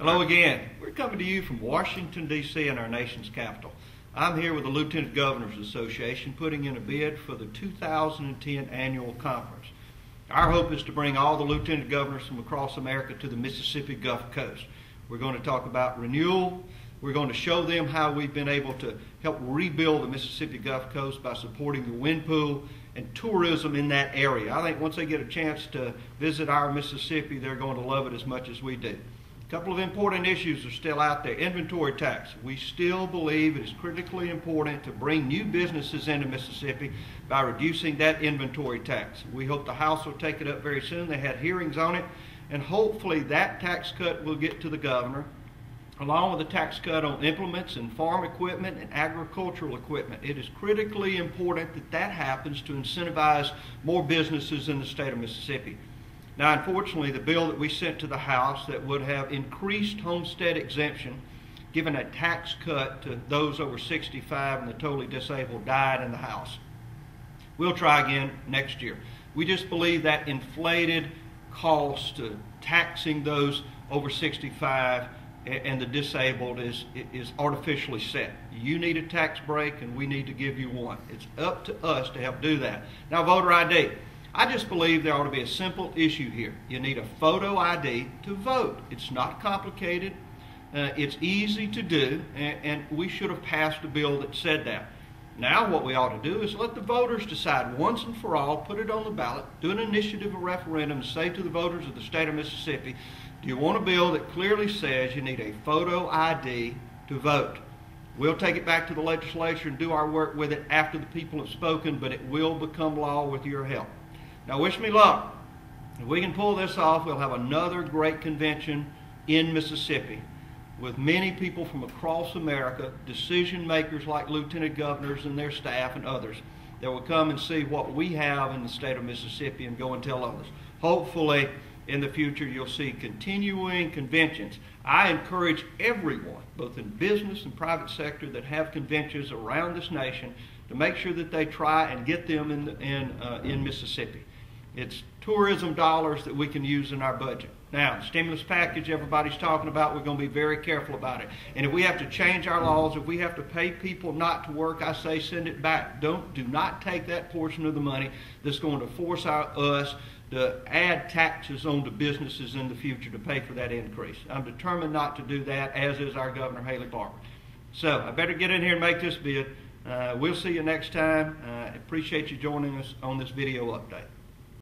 Hello again. We're coming to you from Washington, D.C. in our nation's capital. I'm here with the Lieutenant Governors Association putting in a bid for the 2010 annual conference. Our hope is to bring all the Lieutenant Governors from across America to the Mississippi Gulf Coast. We're going to talk about renewal. We're going to show them how we've been able to help rebuild the Mississippi Gulf Coast by supporting the wind pool and tourism in that area. I think once they get a chance to visit our Mississippi, they're going to love it as much as we do. A couple of important issues are still out there. Inventory tax. We still believe it is critically important to bring new businesses into Mississippi by reducing that inventory tax. We hope the House will take it up very soon. They had hearings on it, and hopefully that tax cut will get to the governor, along with a tax cut on implements and farm equipment and agricultural equipment. It is critically important that that happens to incentivize more businesses in the state of Mississippi. Now, unfortunately, the bill that we sent to the House that would have increased homestead exemption, given a tax cut to those over 65 and the totally disabled, died in the House. We'll try again next year. We just believe that inflated cost to taxing those over 65 and the disabled is artificially set. You need a tax break and we need to give you one. It's up to us to help do that. Now, voter ID. I just believe there ought to be a simple issue here. You need a photo ID to vote. It's not complicated. It's easy to do, and we should have passed a bill that said that. Now what we ought to do is let the voters decide once and for all, put it on the ballot, do an initiative, a referendum, and say to the voters of the state of Mississippi, do you want a bill that clearly says you need a photo ID to vote? We'll take it back to the legislature and do our work with it after the people have spoken, but it will become law with your help. Now wish me luck. If we can pull this off, we'll have another great convention in Mississippi with many people from across America, decision makers like lieutenant governors and their staff and others that will come and see what we have in the state of Mississippi and go and tell others. Hopefully in the future you'll see continuing conventions. I encourage everyone, both in business and private sector, that have conventions around this nation to make sure that they try and get them in Mississippi. It's tourism dollars that we can use in our budget. Now, the stimulus package everybody's talking about, we're going to be very careful about it. And if we have to change our laws, if we have to pay people not to work, I say send it back. Do not take that portion of the money that's going to force us to add taxes on to businesses in the future to pay for that increase. I'm determined not to do that, as is our Governor Haley Barbour. So I better get in here and make this bid. We'll see you next time. Appreciate you joining us on this video update.